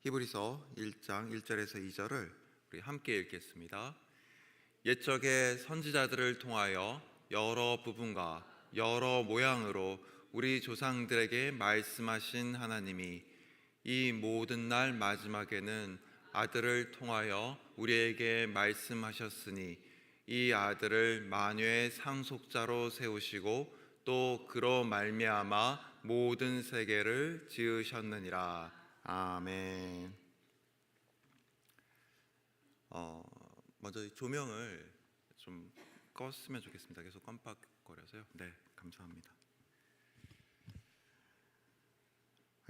히브리서 1장 1절에서 2절을 우리 함께 읽겠습니다. 옛적의 선지자들을 통하여 여러 부분과 여러 모양으로 우리 조상들에게 말씀하신 하나님이 이 모든 날 마지막에는 아들을 통하여 우리에게 말씀하셨으니 이 아들을 만유의 상속자로 세우시고 또 그로 말미암아 모든 세계를 지으셨느니라. 아멘. 먼저 이 조명을 좀 껐으면 좋겠습니다. 계속 깜빡거려서요. 네, 감사합니다.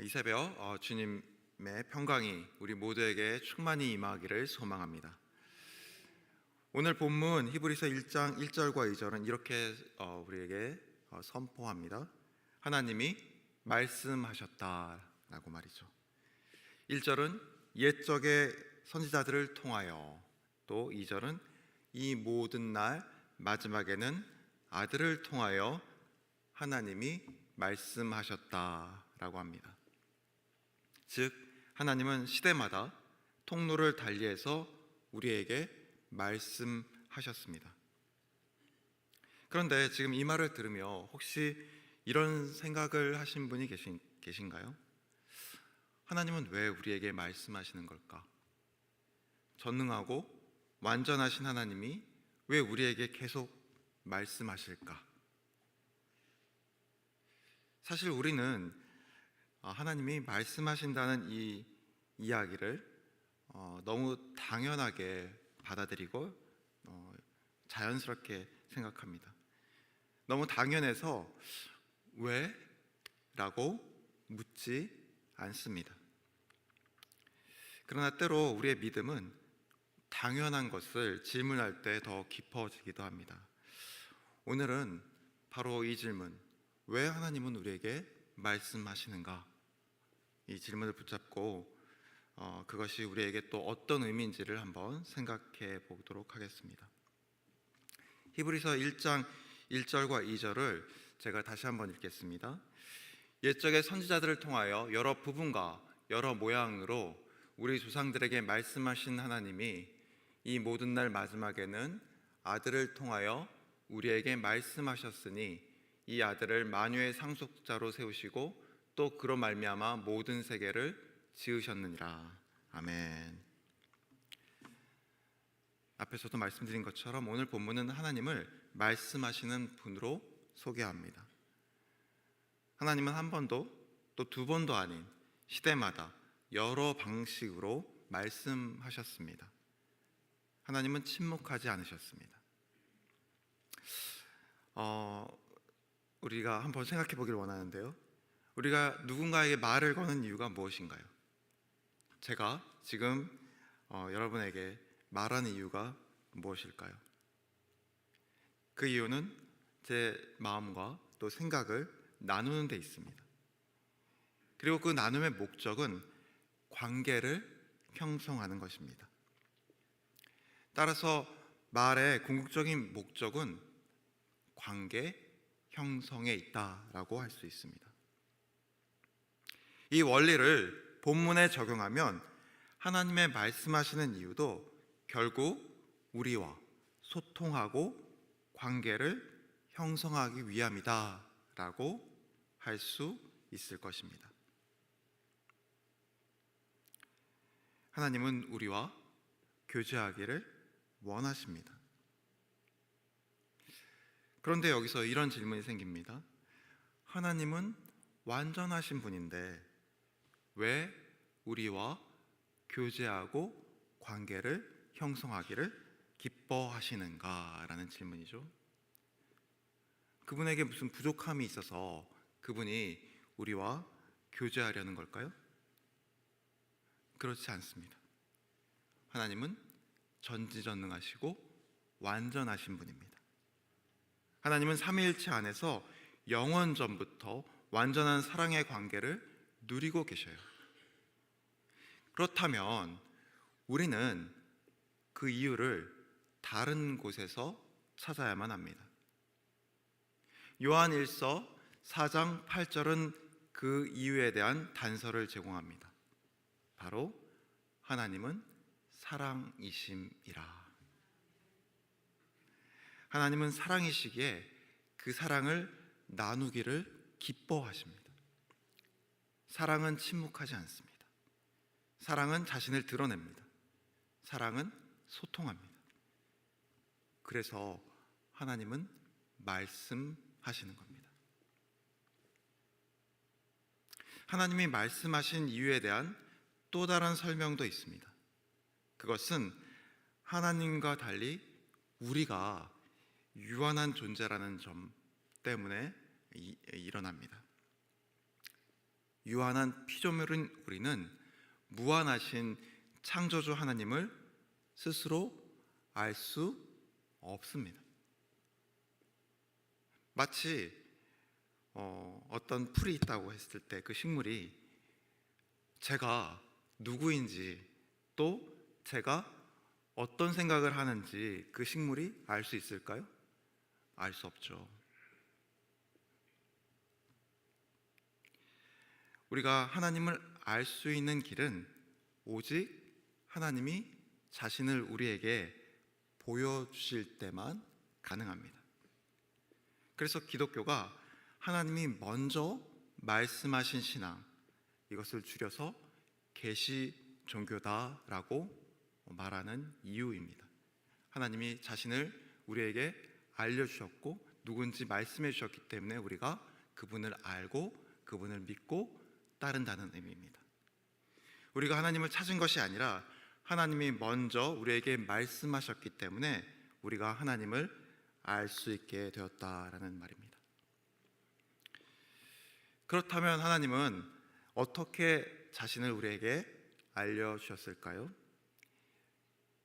이 새벽 주님의 평강이 우리 모두에게 충만히 임하기를 소망합니다. 오늘 본문 히브리서 1장 1절과 2절은 이렇게 우리에게 선포합니다. 하나님이 말씀하셨다라고 말이죠. 1절은 옛적의 선지자들을 통하여, 또 2절은 이 모든 날 마지막에는 아들을 통하여 하나님이 말씀하셨다라고 합니다. 즉 하나님은 시대마다 통로를 달리해서 우리에게 말씀하셨습니다. 그런데 지금 이 말을 들으며 혹시 이런 생각을 하신 분이 계신가요? 하나님은 왜 우리에게 말씀하시는 걸까? 전능하고 완전하신 하나님이 왜 우리에게 계속 말씀하실까? 사실 우리는 하나님이 말씀하신다는 이 이야기를 너무 당연하게 받아들이고 자연스럽게 생각합니다. 너무 당연해서 왜? 라고 묻지 않습니다. 그러나 때로 우리의 믿음은 당연한 것을 질문할 때 더 깊어지기도 합니다. 오늘은 바로 이 질문, 왜 하나님은 우리에게 말씀하시는가? 이 질문을 붙잡고 그것이 우리에게 또 어떤 의미인지를 한번 생각해 보도록 하겠습니다. 히브리서 1장 1절과 2절을 제가 다시 한번 읽겠습니다. 옛적의 선지자들을 통하여 여러 부분과 여러 모양으로 우리 조상들에게 말씀하신 하나님이 이 모든 날 마지막에는 아들을 통하여 우리에게 말씀하셨으니 이 아들을 만유의 상속자로 세우시고 또 그로 말미암아 모든 세계를 지으셨느니라. 아멘. 앞에서도 말씀드린 것처럼 오늘 본문은 하나님을 말씀하시는 분으로 소개합니다. 하나님은 한 번도 또 두 번도 아닌 시대마다 여러 방식으로 말씀하셨습니다. 하나님은 침묵하지 않으셨습니다. 우리가 한번 생각해 보길 원하는데요. 우리가 누군가에게 말을 거는 이유가 무엇인가요? 제가 지금 여러분에게 말하는 이유가 무엇일까요? 그 이유는 제 마음과 또 생각을 나누는 데 있습니다. 그리고 그 나눔의 목적은 관계를 형성하는 것입니다. 따라서 말의 궁극적인 목적은 관계 형성에 있다라고 할 수 있습니다. 이 원리를 본문에 적용하면 하나님의 말씀하시는 이유도 결국 우리와 소통하고 관계를 형성하기 위함이다라고 할 수 있을 것입니다. 하나님은 우리와 교제하기를 원하십니다. 그런데 여기서 이런 질문이 생깁니다. 하나님은 완전하신 분인데 왜 우리와 교제하고 관계를 형성하기를 기뻐하시는가라는 질문이죠. 그분에게 무슨 부족함이 있어서 그분이 우리와 교제하려는 걸까요? 그렇지 않습니다. 하나님은 전지전능하시고 완전하신 분입니다. 하나님은 삼위일체 안에서 영원 전부터 완전한 사랑의 관계를 누리고 계셔요. 그렇다면 우리는 그 이유를 다른 곳에서 찾아야만 합니다. 요한일서 4장 8절은 그 이유에 대한 단서를 제공합니다. 바로 하나님은 사랑이심이라. 하나님은 사랑이시기에 그 사랑을 나누기를 기뻐하십니다. 사랑은 침묵하지 않습니다. 사랑은 자신을 드러냅니다. 사랑은 소통합니다. 그래서 하나님은 말씀하시는 겁니다. 하나님이 말씀하신 이유에 대한 또 다른 설명도 있습니다. 그것은 하나님과 달리 우리가 유한한 존재라는 점 때문에 일어납니다. 유한한 피조물인 우리는 무한하신 창조주 하나님을 스스로 알 수 없습니다. 마치 어떤 풀이 있다고 했을 때 그 식물이 제가 누구인지 또 제가 어떤 생각을 하는지 그 식물이 알 수 있을까요? 알 수 없죠. 우리가 하나님을 알 수 있는 길은 오직 하나님이 자신을 우리에게 보여주실 때만 가능합니다. 그래서 기독교가 하나님이 먼저 말씀하신 신앙, 이것을 줄여서 계시 종교다라고 말하는 이유입니다. 하나님이 자신을 우리에게 알려주셨고 누군지 말씀해 주셨기 때문에 우리가 그분을 알고 그분을 믿고 따른다는 의미입니다. 우리가 하나님을 찾은 것이 아니라 하나님이 먼저 우리에게 말씀하셨기 때문에 우리가 하나님을 알 수 있게 되었다라는 말입니다. 그렇다면 하나님은 어떻게 자신을 우리에게 알려주셨을까요?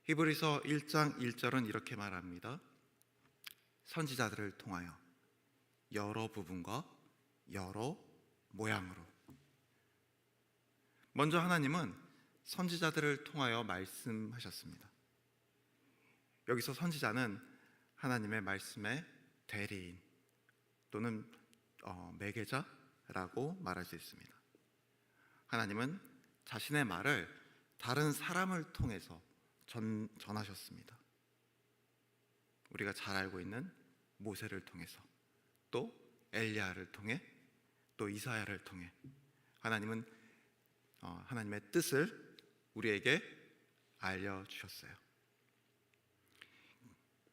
히브리서 1장 1절은 이렇게 말합니다. 선지자들을 통하여 여러 부분과 여러 모양으로. 먼저 하나님은 선지자들을 통하여 말씀하셨습니다. 여기서 선지자는 하나님의 말씀의 대리인 또는 매개자라고 말할 수 있습니다. 하나님은 자신의 말을 다른 사람을 통해서 전하셨습니다. 우리가 잘 알고 있는 모세를 통해서, 또 엘리야를 통해, 또 이사야를 통해 하나님은 하나님의 뜻을 우리에게 알려주셨어요.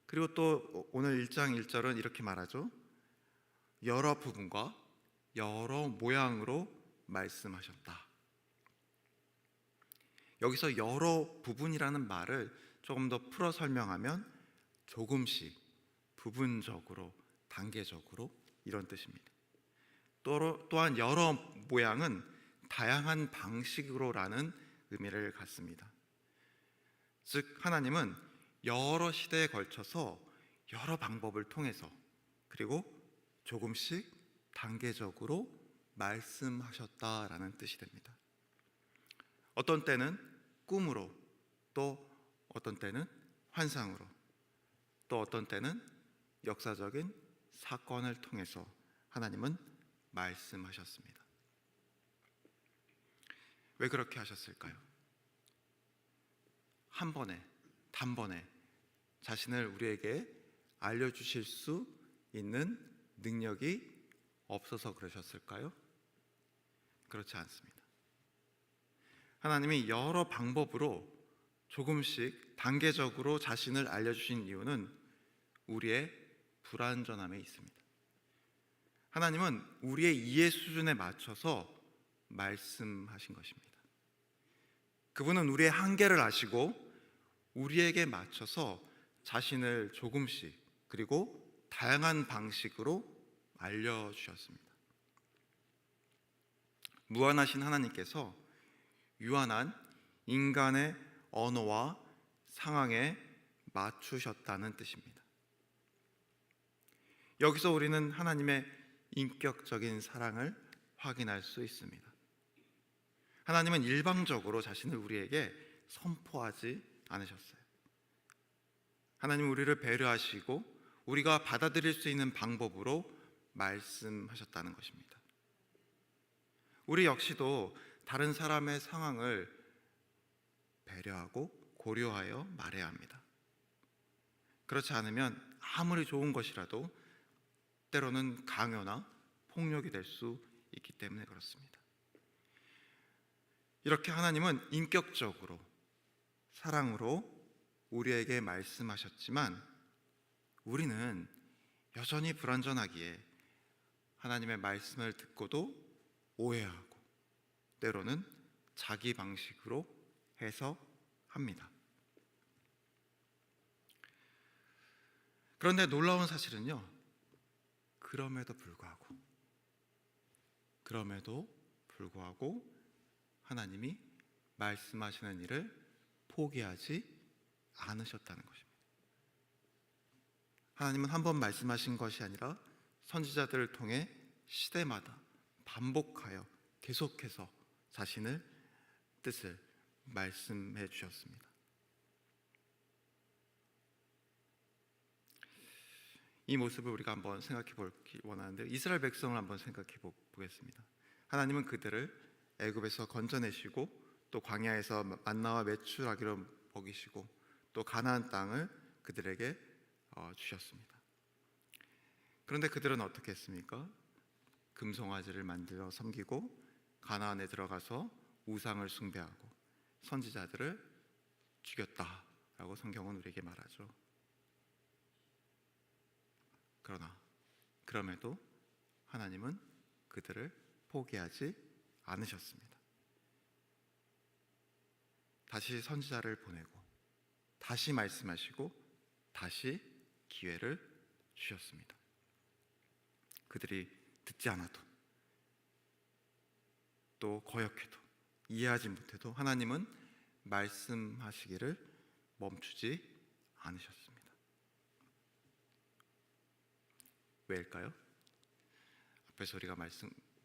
그리고 또 오늘 1장 1절은 이렇게 말하죠. 여러 부분과 여러 모양으로 말씀하셨다. 여기서 여러 부분이라는 말을 조금 더 풀어 설명하면 조금씩, 부분적으로, 단계적으로 이런 뜻입니다. 또한 여러 모양은 다양한 방식으로라는 의미를 갖습니다. 즉 하나님은 여러 시대에 걸쳐서 여러 방법을 통해서 그리고 조금씩 단계적으로 말씀하셨다라는 뜻이 됩니다. 어떤 때는 꿈으로, 또 어떤 때는 환상으로, 또 어떤 때는 역사적인 사건을 통해서 하나님은 말씀하셨습니다. 왜 그렇게 하셨을까요? 한 번에, 단번에 자신을 우리에게 알려주실 수 있는 능력이 없어서 그러셨을까요? 그렇지 않습니다. 하나님이 여러 방법으로 조금씩 단계적으로 자신을 알려주신 이유는 우리의 불완전함에 있습니다. 하나님은 우리의 이해 수준에 맞춰서 말씀하신 것입니다. 그분은 우리의 한계를 아시고 우리에게 맞춰서 자신을 조금씩 그리고 다양한 방식으로 알려주셨습니다. 무한하신 하나님께서 유한한 인간의 언어와 상황에 맞추셨다는 뜻입니다. 여기서 우리는 하나님의 인격적인 사랑을 확인할 수 있습니다. 하나님은 일방적으로 자신을 우리에게 선포하지 않으셨어요. 하나님은 우리를 배려하시고 우리가 받아들일 수 있는 방법으로 말씀하셨다는 것입니다. 우리 역시도 다른 사람의 상황을 배려하고 고려하여 말해야 합니다. 그렇지 않으면 아무리 좋은 것이라도 때로는 강요나 폭력이 될 수 있기 때문에 그렇습니다. 이렇게 하나님은 인격적으로 사랑으로 우리에게 말씀하셨지만 우리는 여전히 불완전하기에 하나님의 말씀을 듣고도 오해하고 때로는 자기 방식으로 해석합니다. 그런데 놀라운 사실은요, 그럼에도 불구하고 하나님이 말씀하시는 일을 포기하지 않으셨다는 것입니다. 하나님은 한 번 말씀하신 것이 아니라 선지자들을 통해 시대마다 반복하여 계속해서 자신의 뜻을 말씀해 주셨습니다. 이 모습을 우리가 한번 생각해 보기 원하는데 이스라엘 백성을 한번 생각해 보겠습니다. 하나님은 그들을 애굽에서 건져내시고 또 광야에서 만나와 메추라기로 먹이시고 또 가나안 땅을 그들에게 주셨습니다. 그런데 그들은 어떻게 했습니까? 금송아지를 만들어 섬기고 가나안에 들어가서 우상을 숭배하고 선지자들을 죽였다라고 성경은 우리에게 말하죠. 그럼에도 하나님은 그들을 포기하지 않으셨습니다. 다시 선지자를 보내고 다시 말씀하시고 다시 기회를 주셨습니다. 그들이 듣지 않아도 또 거역해도 이해하지 못해도 하나님은 말씀하시기를 멈추지 않으셨습니다. 왜일까요? 앞에서 우리가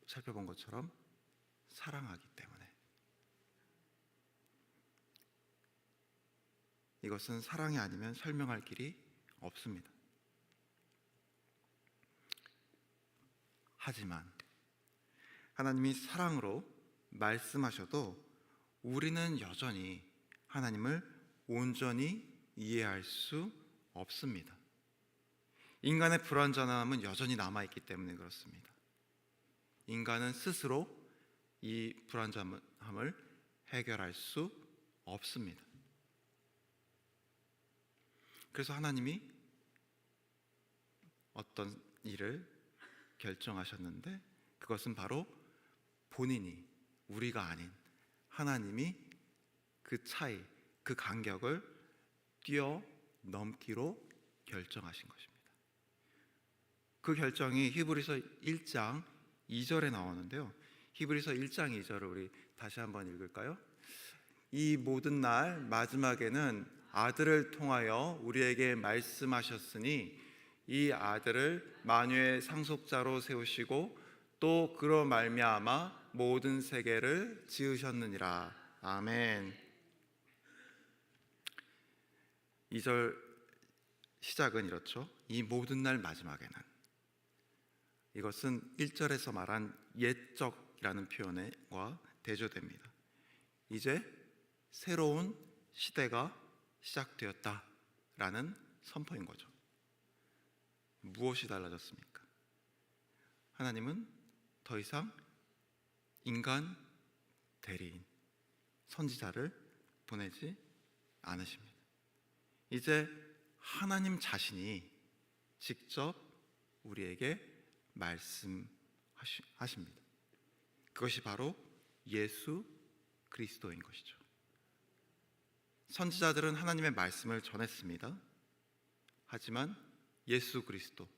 살펴본 것처럼 사랑하기 때문에. 이것은 사랑이 아니면 설명할 길이 없습니다. 하지만 하나님이 사랑으로 말씀하셔도 우리는 여전히 하나님을 온전히 이해할 수 없습니다. 인간의 불완전함은 여전히 남아있기 때문에 그렇습니다. 인간은 스스로 이 불완전함을 해결할 수 없습니다. 그래서 하나님이 어떤 일을 결정하셨는데 그것은 바로 본인이, 우리가 아닌 하나님이 그 차이, 그 간격을 뛰어넘기로 결정하신 것입니다. 그 결정이 히브리서 1장 2절에 나오는데요. 히브리서 1장 2절을 우리 다시 한번 읽을까요? 이 모든 날 마지막에는 아들을 통하여 우리에게 말씀하셨으니 이 아들을 만유의 상속자로 세우시고 또 그로 말미암아 모든 세계를 지으셨느니라. 아멘. 2절 시작은 이렇죠. 이 모든 날 마지막에는. 이것은 1절에서 말한 옛적이라는 표현과 대조됩니다. 이제 새로운 시대가 시작되었다라는 선포인 거죠. 무엇이 달라졌습니까? 하나님은 더 이상 인간 대리인, 선지자를 보내지 않으십니다. 이제 하나님 자신이 직접 우리에게 말씀하십니다. 그것이 바로 예수 그리스도인 것이죠. 선지자들은 하나님의 말씀을 전했습니다. 하지만 예수 그리스도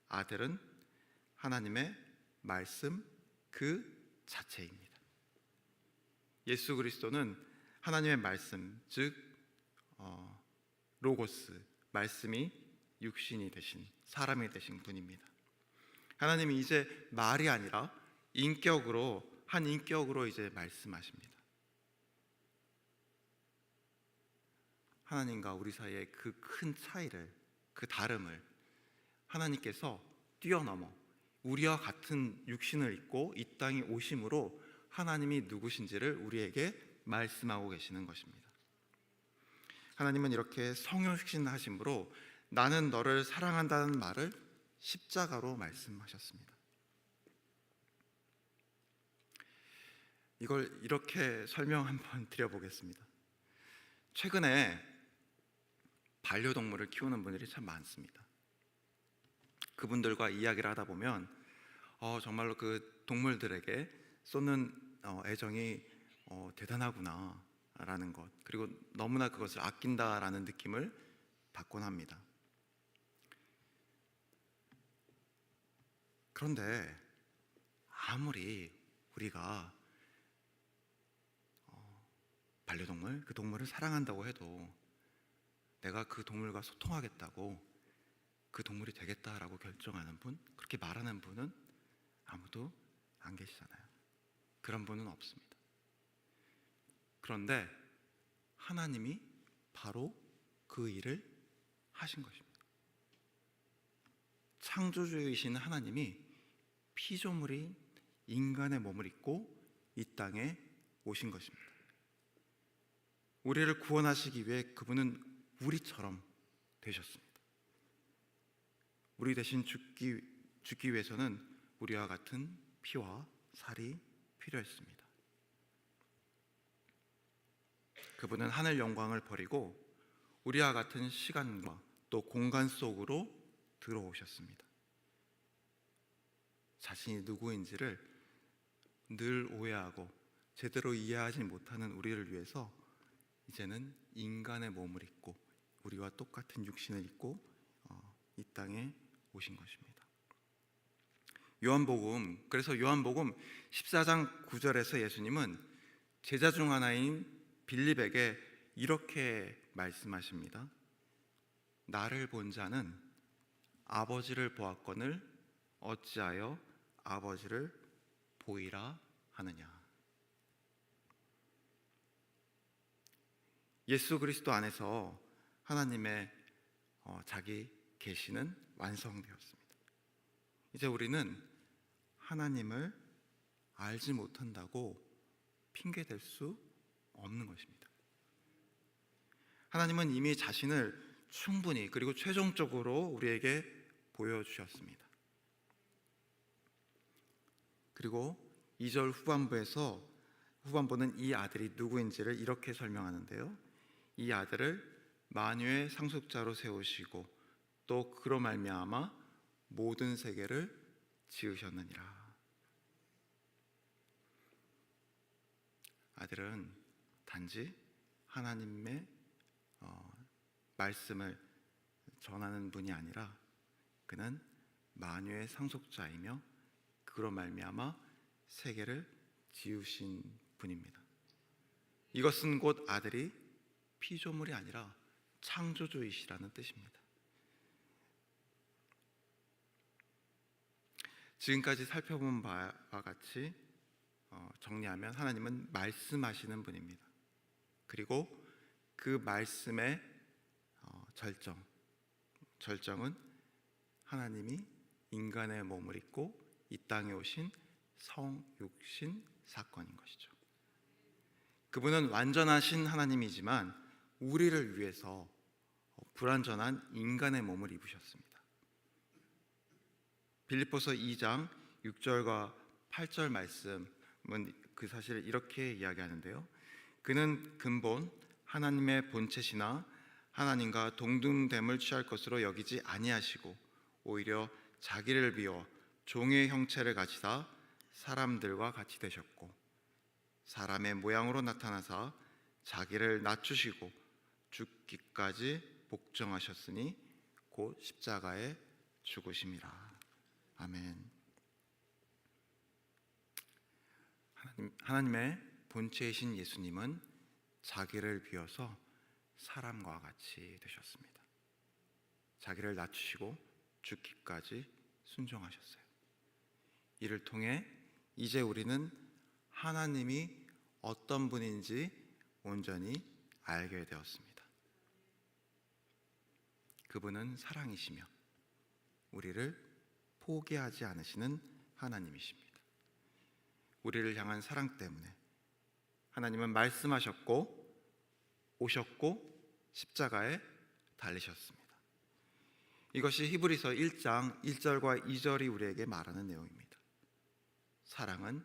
아들은 하나님의 말씀 그 자체입니다. 예수 그리스도는 하나님의 말씀, 즉 로고스, 말씀이 육신이 되신, 사람이 되신 분입니다. 하나님이 이제 말이 아니라 한 인격으로 이제 말씀하십니다. 하나님과 우리 사이의 그 큰 차이를, 그 다름을 하나님께서 뛰어넘어 우리와 같은 육신을 입고 이 땅에 오심으로 하나님이 누구신지를 우리에게 말씀하고 계시는 것입니다. 하나님은 이렇게 성육신하심으로 나는 너를 사랑한다는 말을 십자가로 말씀하셨습니다. 이걸 이렇게 설명 한번 드려보겠습니다. 최근에 반려동물을 키우는 분들이 참 많습니다. 그분들과 이야기를 하다 보면 정말로 그 동물들에게 쏟는 애정이 대단하구나 라는 것, 그리고 너무나 그것을 아낀다라는 느낌을 받곤 합니다. 그런데 아무리 우리가 반려동물, 그 동물을 사랑한다고 해도 내가 그 동물과 소통하겠다고 그 동물이 되겠다라고 결정하는 분, 그렇게 말하는 분은 아무도 안 계시잖아요. 그런 분은 없습니다. 그런데 하나님이 바로 그 일을 하신 것입니다. 창조주이신 하나님이 피조물인 인간의 몸을 입고 이 땅에 오신 것입니다. 우리를 구원하시기 위해 그분은 우리처럼 되셨습니다. 우리 대신 죽기 위해서는 우리와 같은 피와 살이 필요했습니다. 그분은 하늘 영광을 버리고 우리와 같은 시간과 또 공간 속으로 들어오셨습니다. 자신이 누구인지를 늘 오해하고 제대로 이해하지 못하는 우리를 위해서 이제는 인간의 몸을 입고 우리와 똑같은 육신을 입고 이 땅에 오신 것입니다. 그래서 요한복음 14장 9절에서 예수님은 제자 중 하나인 빌립에게 이렇게 말씀하십니다. 나를 본 자는 아버지를 보았거늘 어찌하여 아버지를 보이라 하느냐. 예수 그리스도 안에서 하나님의 자기 계시는 완성되었습니다. 이제 우리는 하나님을 알지 못한다고 핑계댈 수 없는 것입니다. 하나님은 이미 자신을 충분히 그리고 최종적으로 우리에게 보여주셨습니다. 그리고 2절 후반부는 이 아들이 누구인지를 이렇게 설명하는데요. 이 아들을 만유의 상속자로 세우시고 또 그로 말미암아 모든 세계를 지으셨느니라. 아들은 단지 하나님의 말씀을 전하는 분이 아니라 그는 만유의 상속자이며 그로 말미암아 세계를 지으신 분입니다. 이것은 곧 아들이 피조물이 아니라 창조주이시라는 뜻입니다. 지금까지 살펴본 바와 같이 정리하면 하나님은 말씀하시는 분입니다. 그리고 그 말씀의 절정은 하나님이 인간의 몸을 입고 이 땅에 오신 성육신 사건인 것이죠. 그분은 완전하신 하나님이지만 우리를 위해서 불완전한 인간의 몸을 입으셨습니다. 빌립보서 2장 6절과 8절 말씀은 그 사실을 이렇게 이야기하는데요. 그는 근본 하나님의 본체시나 하나님과 동등됨을 취할 것으로 여기지 아니하시고 오히려 자기를 비워 종의 형체를 가지사 사람들과 같이 되셨고 사람의 모양으로 나타나사 자기를 낮추시고 죽기까지 복종하셨으니 곧 십자가에 죽으심이라. 아멘. 하나님의 본체이신 예수님은 자기를 비워서 사람과 같이 되셨습니다. 자기를 낮추시고 죽기까지 순종하셨어요. 이를 통해 이제 우리는 하나님이 어떤 분인지 온전히 알게 되었습니다. 그분은 사랑이시며 우리를 포기하지 않으시는 하나님이십니다. 우리를 향한 사랑 때문에 하나님은 말씀하셨고 오셨고 십자가에 달리셨습니다. 이것이 히브리서 1장 1절과 2절이 우리에게 말하는 내용입니다. 사랑은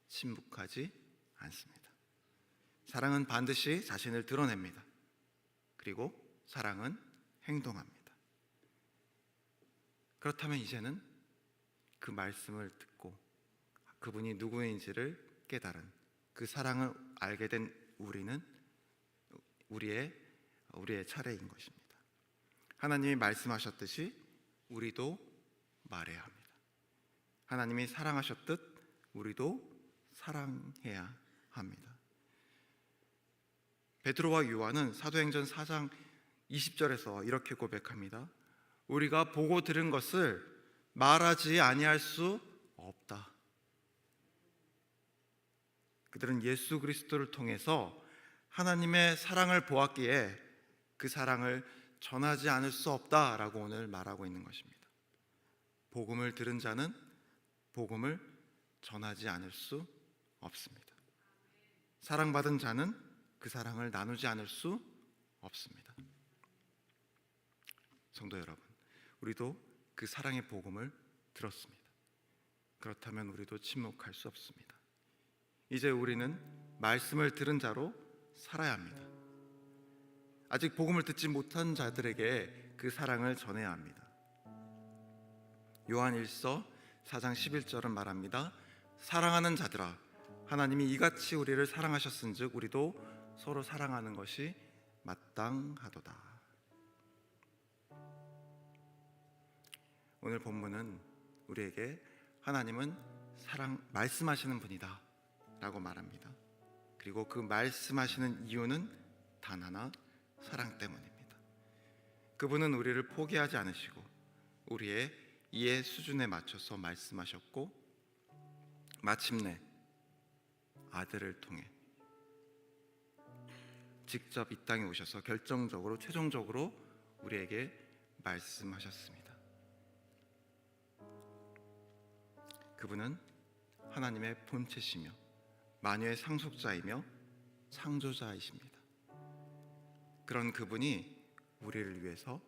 침묵하지 않습니다. 사랑은 반드시 자신을 드러냅니다. 그리고 사랑은 행동합니다. 그렇다면 이제는 그 말씀을 듣고 그분이 누구인지를 깨달은 그 사랑을 알게 된 우리의 차례인 것입니다. 하나님이 말씀하셨듯이 우리도 말해야 합니다. 하나님이 사랑하셨듯 우리도 사랑해야 합니다. 베드로와 요한은 사도행전 4장 20절에서 이렇게 고백합니다. 우리가 보고 들은 것을 말하지 아니할 수 없다. 그들은 예수 그리스도를 통해서 하나님의 사랑을 보았기에 그 사랑을 전하지 않을 수 없다라고 오늘 말하고 있는 것입니다. 복음을 들은 자는 복음을 전하지 않을 수 없습니다. 사랑받은 자는 그 사랑을 나누지 않을 수 없습니다. 성도 여러분, 우리도 그 사랑의 복음을 들었습니다. 그렇다면 우리도 침묵할 수 없습니다. 이제 우리는 말씀을 들은 자로 살아야 합니다. 아직 복음을 듣지 못한 자들에게 그 사랑을 전해야 합니다. 요한 1서 4장 11절은 말합니다. 사랑하는 자들아, 하나님이 이같이 우리를 사랑하셨은즉 우리도 서로 사랑하는 것이 마땅하도다. 오늘 본문은 우리에게 하나님은 말씀하시는 분이다 라고 말합니다. 그리고 그 말씀하시는 이유는 단 하나, 사랑 때문입니다. 그분은 우리를 포기하지 않으시고 우리의 이해 수준에 맞춰서 말씀하셨고 마침내 아들을 통해 직접 이 땅에 오셔서 최종적으로 우리에게 말씀하셨습니다. 그분은 하나님의 본체시며 만유의 상속자이며 창조자이십니다. 그런 그분이 우리를 위해서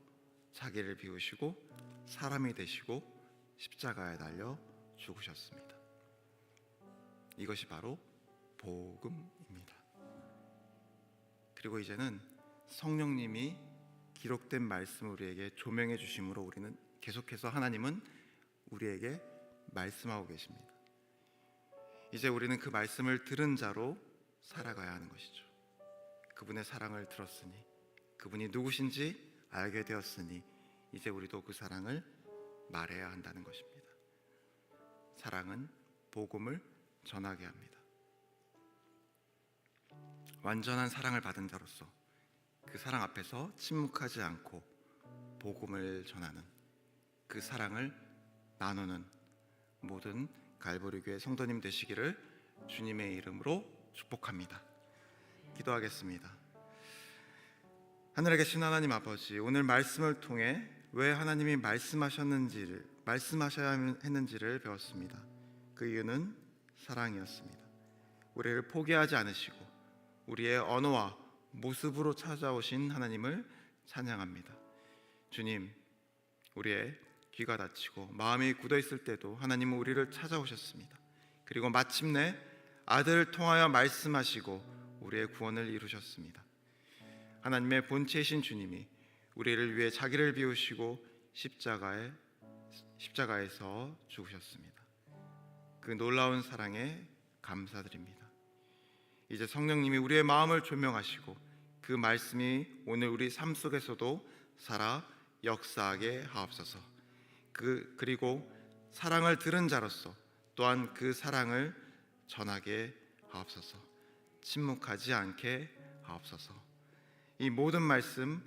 자기를 비우시고 사람이 되시고 십자가에 달려 죽으셨습니다. 이것이 바로 복음입니다. 그리고 이제는 성령님이 기록된 말씀을 우리에게 조명해 주심으로 우리는 계속해서 하나님은 우리에게 말씀하고 계십니다. 이제 우리는 그 말씀을 들은 자로 살아가야 하는 것이죠. 그분의 사랑을 들었으니, 그분이 누구신지 알게 되었으니 이제 우리도 그 사랑을 말해야 한다는 것입니다. 사랑은 복음을 전하게 합니다. 완전한 사랑을 받은 자로서 그 사랑 앞에서 침묵하지 않고 복음을 전하는, 그 사랑을 나누는 모든 갈보리 교회 성도님 되시기를 주님의 이름으로 축복합니다. 기도하겠습니다. 하늘에 계신 하나님 아버지, 오늘 말씀을 통해 왜 하나님이 말씀하셔야 했는지를 배웠습니다. 그 이유는 사랑이었습니다. 우리를 포기하지 않으시고 우리의 언어와 모습으로 찾아오신 하나님을 찬양합니다. 주님, 우리의 귀가 닫히고 마음이 굳어있을 때도 하나님은 우리를 찾아오셨습니다. 그리고 마침내 아들을 통하여 말씀하시고 우리의 구원을 이루셨습니다. 하나님의 본체이신 주님이 우리를 위해 자기를 비우시고 십자가에서 죽으셨습니다. 그 놀라운 사랑에 감사드립니다. 이제 성령님이 우리의 마음을 조명하시고 그 말씀이 오늘 우리 삶 속에서도 살아 역사하게 하옵소서. 그리고 사랑을 들은 자로서 또한 그 사랑을 전하게 하옵소서. 침묵하지 않게 하옵소서. 이 모든 말씀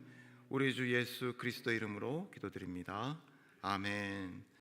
우리 주 예수 그리스도 이름으로 기도드립니다. 아멘.